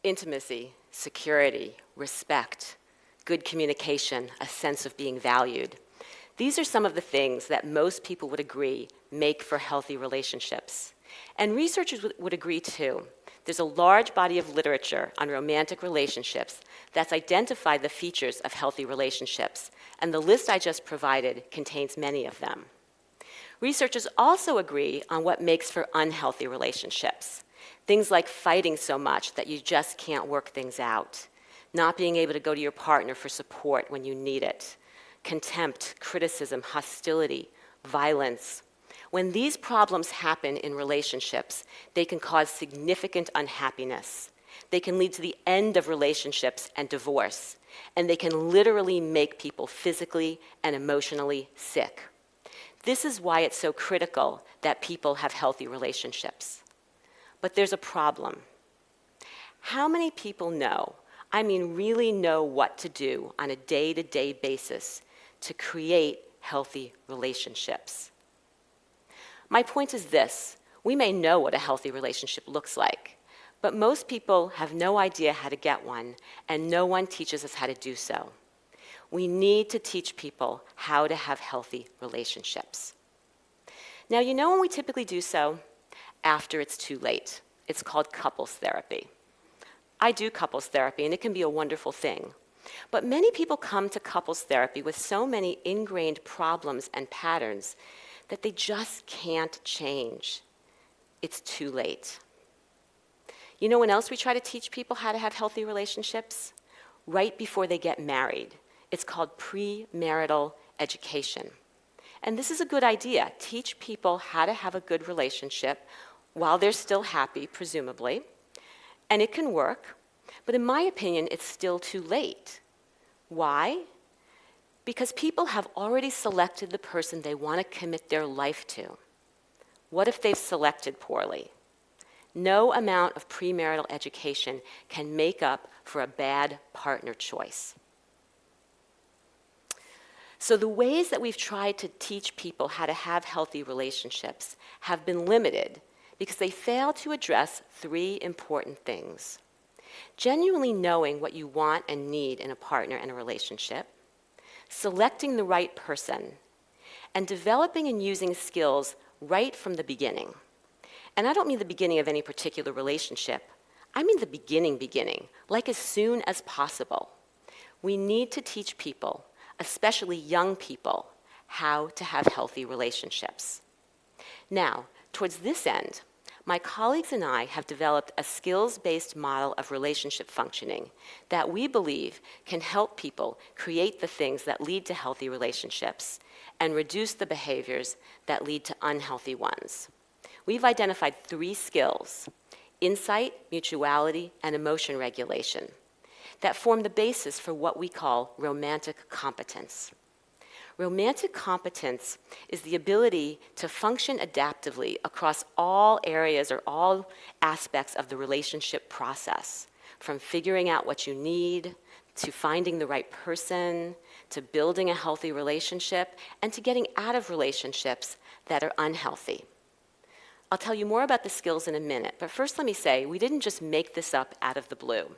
Intimacy, security, respect, good communication, a sense of being valued. These are some of the things that most people would agree make for healthy relationships. And researchers would agree too. There's a large body of literature on romantic relationships that's identified the features of healthy relationships, and the list I just provided contains many of them. Researchers also agree on what makes for unhealthy relationships. Things like fighting so much that you just can't work things out, not being able to go to your partner for support when you need it, contempt, criticism, hostility, violence. When these problems happen in relationships, they can cause significant unhappiness. They can lead to the end of relationships and divorce, and they can literally make people physically and emotionally sick. This is why it's so critical that people have healthy relationships. But there's a problem. How many people know, I mean really know what to do on a day-to-day basis to create healthy relationships? My point is this: we may know what a healthy relationship looks like, but most people have no idea how to get one, and no one teaches us how to do so. We need to teach people how to have healthy relationships. Now, you know when we typically do so? After it's too late. It's called couples therapy. I do couples therapy, and it can be a wonderful thing. But many people come to couples therapy with so many ingrained problems and patterns that they just can't change. It's too late. You know when else we try to teach people how to have healthy relationships? Right before they get married. It's called premarital education. And this is a good idea. Teach people how to have a good relationship while they're still happy, presumably. And it can work, but in my opinion, it's still too late. Why? Because people have already selected the person they want to commit their life to. What if they've selected poorly? No amount of premarital education can make up for a bad partner choice. So the ways that we've tried to teach people how to have healthy relationships have been limited because they fail to address three important things: genuinely knowing what you want and need in a partner and a relationship, selecting the right person, and developing and using skills right from the beginning. And I don't mean the beginning of any particular relationship. I mean the beginning, like as soon as possible. We need to teach people, especially young people, how to have healthy relationships. Now, towards this end, my colleagues and I have developed a skills-based model of relationship functioning that we believe can help people create the things that lead to healthy relationships and reduce the behaviors that lead to unhealthy ones. We've identified 3 skills: insight, mutuality, and emotion regulation, that form the basis for what we call romantic competence. Romantic competence is the ability to function adaptively across all areas or all aspects of the relationship process, from figuring out what you need, to finding the right person, to building a healthy relationship, and to getting out of relationships that are unhealthy. I'll tell you more about the skills in a minute, but first let me say, we didn't just make this up out of the blue.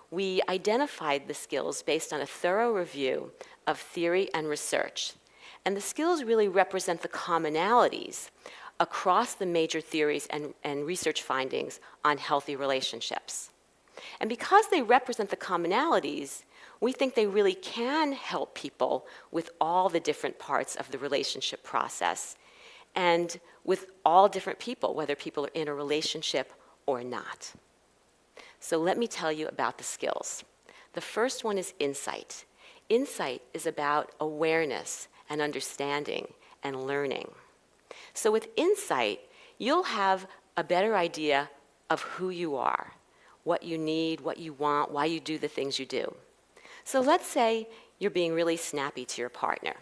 We identified the skills based on a thorough review of theory and research. And the skills really represent the commonalities across the major theories and research findings on healthy relationships. And because they represent the commonalities, we think they really can help people with all the different parts of the relationship process and with all different people, whether people are in a relationship or not. So let me tell you about the skills. The first one is insight. Insight is about awareness and understanding and learning. So with insight, you'll have a better idea of who you are, what you need, what you want, why you do the things you do. So let's say you're being really snappy to your partner.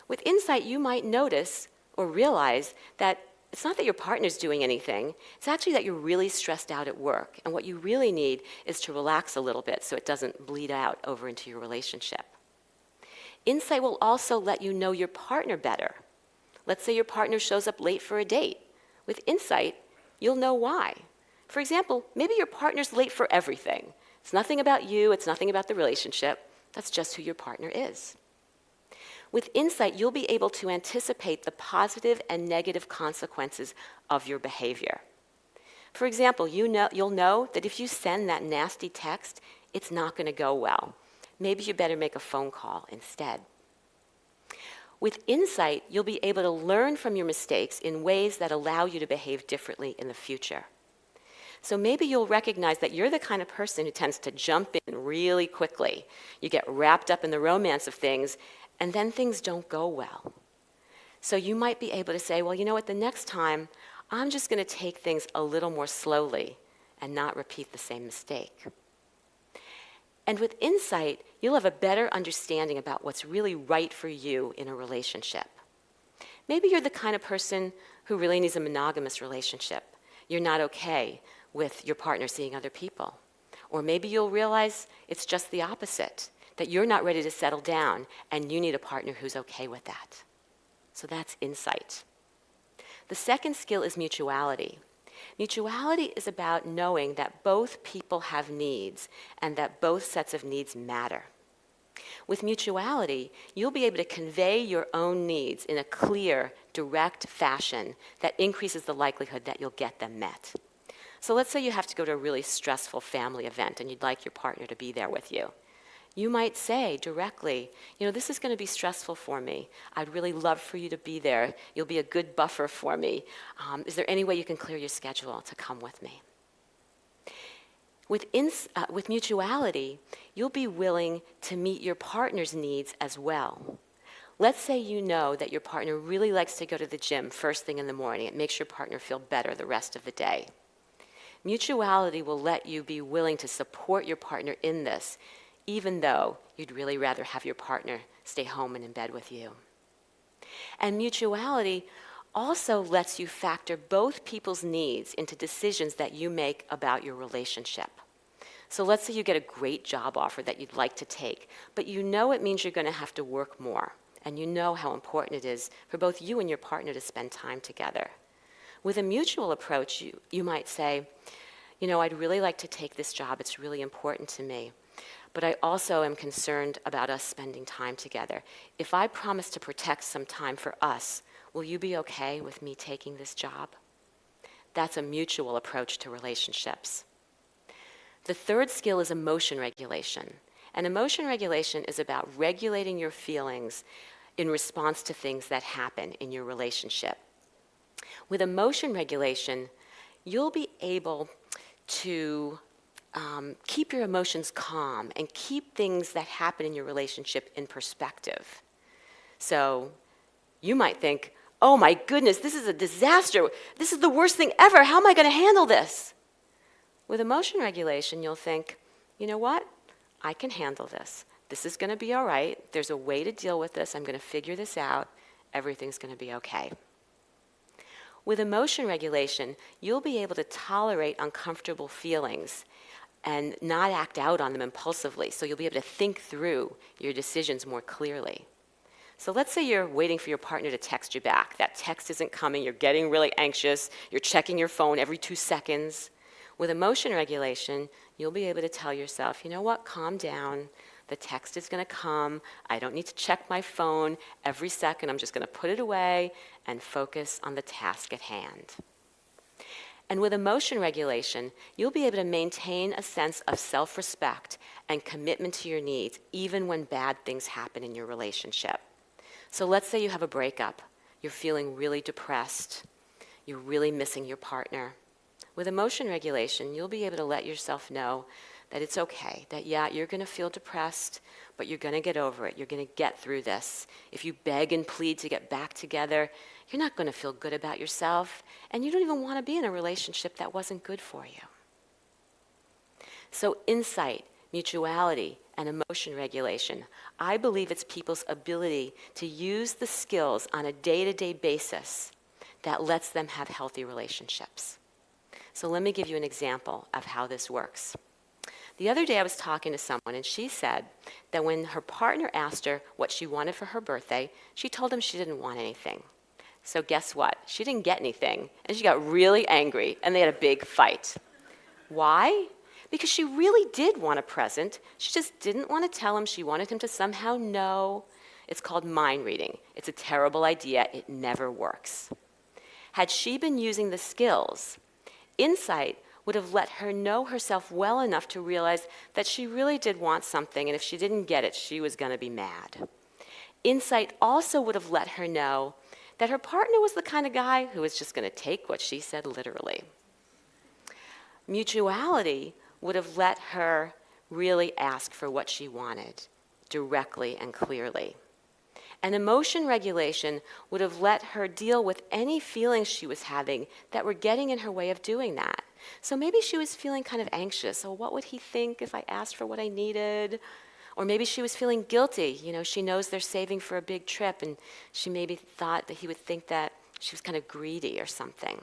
With insight, you might notice or realize that it's not that your partner's doing anything, it's actually that you're really stressed out at work, and what you really need is to relax a little bit so it doesn't bleed out over into your relationship. Insight will also let you know your partner better. Let's say your partner shows up late for a date. With insight, you'll know why. For example, maybe your partner's late for everything. It's nothing about you, it's nothing about the relationship. That's just who your partner is. With insight, you'll be able to anticipate the positive and negative consequences of your behavior. For example, you'll know that if you send that nasty text, it's not going to go well. Maybe you better make a phone call instead. With insight, you'll be able to learn from your mistakes in ways that allow you to behave differently in the future. So maybe you'll recognize that you're the kind of person who tends to jump in really quickly. You get wrapped up in the romance of things, and then things don't go well. So you might be able to say, well, you know what, the next time, I'm just going to take things a little more slowly and not repeat the same mistake. And with insight, you'll have a better understanding about what's really right for you in a relationship. Maybe you're the kind of person who really needs a monogamous relationship. You're not okay with your partner seeing other people. Or maybe you'll realize it's just the opposite, that you're not ready to settle down and you need a partner who's okay with that. So that's insight. The second skill is mutuality. Mutuality is about knowing that both people have needs and that both sets of needs matter. With mutuality, you'll be able to convey your own needs in a clear, direct fashion that increases the likelihood that you'll get them met. So let's say you have to go to a really stressful family event and you'd like your partner to be there with you. You might say directly, you know, this is going to be stressful for me. I'd really love for you to be there. You'll be a good buffer for me. Is there any way you can clear your schedule to come with me? With mutuality, you'll be willing to meet your partner's needs as well. Let's say you know that your partner really likes to go to the gym first thing in the morning. It makes your partner feel better the rest of the day. Mutuality will let you be willing to support your partner in this, even though you'd really rather have your partner stay home and in bed with you. And mutuality also lets you factor both people's needs into decisions that you make about your relationship. So let's say you get a great job offer that you'd like to take, but you know it means you're going to have to work more, and you know how important it is for both you and your partner to spend time together. With a mutual approach, you might say, you know, I'd really like to take this job. It's really important to me. But I also am concerned about us spending time together. If I promise to protect some time for us, will you be okay with me taking this job? That's a mutual approach to relationships. The third skill is emotion regulation. And emotion regulation is about regulating your feelings in response to things that happen in your relationship. With emotion regulation, you'll be able to keep your emotions calm and keep things that happen in your relationship in perspective. So you might think, oh my goodness, this is a disaster. This is the worst thing ever. How am I going to handle this? With emotion regulation, you'll think, you know what? I can handle this. This is going to be all right. There's a way to deal with this. I'm going to figure this out. Everything's going to be okay. With emotion regulation, you'll be able to tolerate uncomfortable feelings and not act out on them impulsively. So you'll be able to think through your decisions more clearly. So let's say you're waiting for your partner to text you back. That text isn't coming. You're getting really anxious. You're checking your phone every 2 seconds. With emotion regulation, you'll be able to tell yourself, you know what, calm down. The text is going to come. I don't need to check my phone every second. I'm just going to put it away and focus on the task at hand. And with emotion regulation, you'll be able to maintain a sense of self-respect and commitment to your needs, even when bad things happen in your relationship. So let's say you have a breakup. You're feeling really depressed. You're really missing your partner. With emotion regulation, you'll be able to let yourself know that it's okay, that yeah, you're going to feel depressed, but you're going to get over it. You're going to get through this. If you beg and plead to get back together, you're not going to feel good about yourself, and you don't even want to be in a relationship that wasn't good for you. So insight, mutuality, and emotion regulation, I believe it's people's ability to use the skills on a day-to-day basis that lets them have healthy relationships. So let me give you an example of how this works. The other day I was talking to someone and she said that when her partner asked her what she wanted for her birthday, she told him she didn't want anything. So guess what? She didn't get anything and she got really angry and they had a big fight. Why? Because she really did want a present. She just didn't want to tell him. She wanted him to somehow know. It's called mind reading. It's a terrible idea. It never works. Had she been using the skills, insight would have let her know herself well enough to realize that she really did want something, and if she didn't get it, she was going to be mad. Insight also would have let her know that her partner was the kind of guy who was just going to take what she said literally. Mutuality would have let her really ask for what she wanted directly and clearly. And emotion regulation would have let her deal with any feelings she was having that were getting in her way of doing that. So maybe she was feeling kind of anxious. Oh, what would he think if I asked for what I needed? Or maybe she was feeling guilty. You know, she knows they're saving for a big trip, and she maybe thought that he would think that she was kind of greedy or something.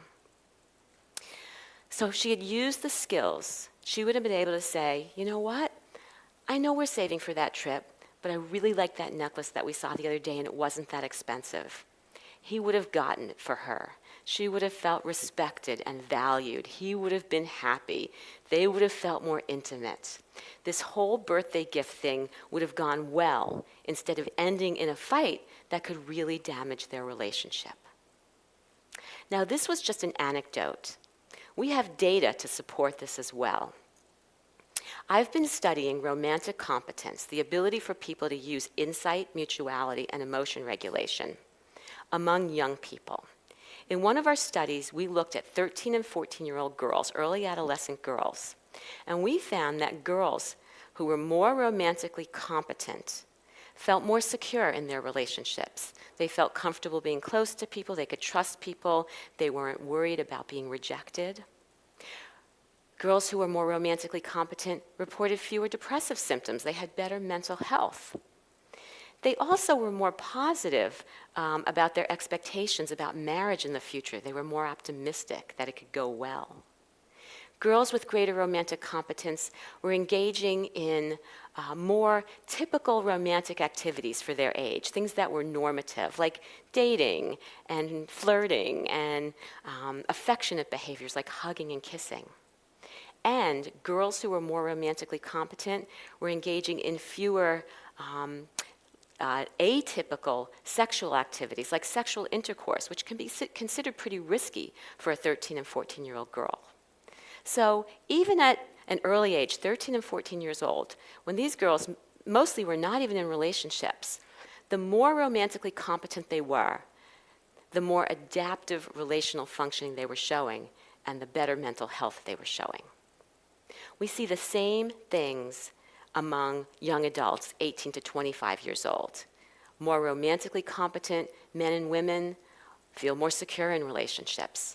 So if she had used the skills, she would have been able to say, you know what? I know we're saving for that trip, but I really like that necklace that we saw the other day and it wasn't that expensive. He would have gotten it for her. She would have felt respected and valued. He would have been happy. They would have felt more intimate. This whole birthday gift thing would have gone well instead of ending in a fight that could really damage their relationship. Now, this was just an anecdote. We have data to support this as well. I've been studying romantic competence, the ability for people to use insight, mutuality, and emotion regulation among young people. In one of our studies, we looked at 13 and 14-year-old girls, early adolescent girls, and we found that girls who were more romantically competent felt more secure in their relationships. They felt comfortable being close to people, they could trust people, they weren't worried about being rejected. Girls who were more romantically competent reported fewer depressive symptoms. They had better mental health. They also were more positive about their expectations about marriage in the future. They were more optimistic that it could go well. Girls with greater romantic competence were engaging in more typical romantic activities for their age, things that were normative, like dating and flirting and affectionate behaviors like hugging and kissing. And girls who were more romantically competent were engaging in fewer atypical sexual activities like sexual intercourse, which can be considered pretty risky for a 13 and 14-year-old girl. So even at an early age, 13 and 14 years old, when these girls mostly were not even in relationships, the more romantically competent they were, the more adaptive relational functioning they were showing, and the better mental health they were showing. We see the same things among young adults, 18 to 25 years old. More romantically competent men and women feel more secure in relationships.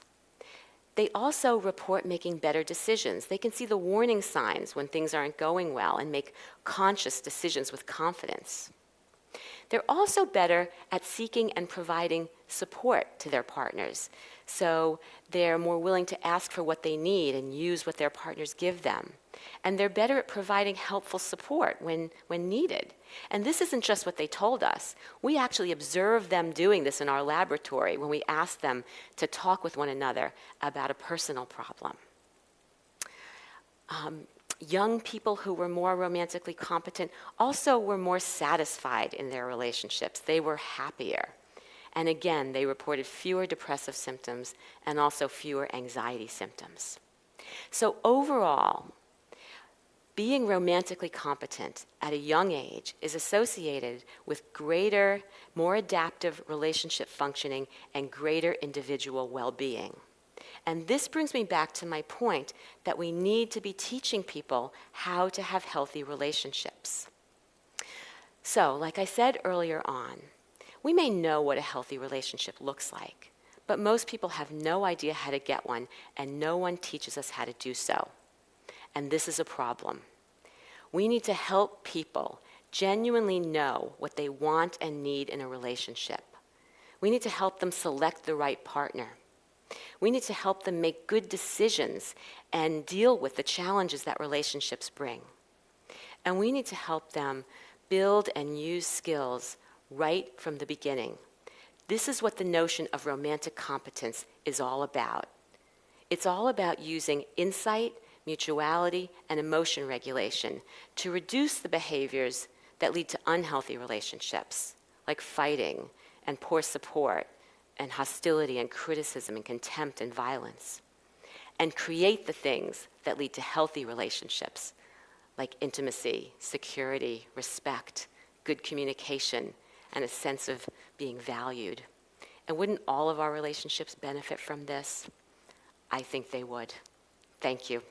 They also report making better decisions. They can see the warning signs when things aren't going well and make conscious decisions with confidence. They're also better at seeking and providing support to their partners. So they're more willing to ask for what they need and use what their partners give them. And they're better at providing helpful support when needed. And this isn't just what they told us. We actually observed them doing this in our laboratory when we asked them to talk with one another about a personal problem. Young people who were more romantically competent also were more satisfied in their relationships. They were happier. And again, they reported fewer depressive symptoms and also fewer anxiety symptoms. So overall, being romantically competent at a young age is associated with greater, more adaptive relationship functioning and greater individual well-being. And this brings me back to my point that we need to be teaching people how to have healthy relationships. So, like I said earlier on, we may know what a healthy relationship looks like, but most people have no idea how to get one, and no one teaches us how to do so. And this is a problem. We need to help people genuinely know what they want and need in a relationship. We need to help them select the right partner. We need to help them make good decisions and deal with the challenges that relationships bring. And we need to help them build and use skills right from the beginning. This is what the notion of romantic competence is all about. It's all about using insight, mutuality, and emotion regulation to reduce the behaviors that lead to unhealthy relationships, like fighting and poor support and hostility and criticism and contempt and violence, and create the things that lead to healthy relationships, like intimacy, security, respect, good communication, and a sense of being valued. And wouldn't all of our relationships benefit from this? I think they would. Thank you.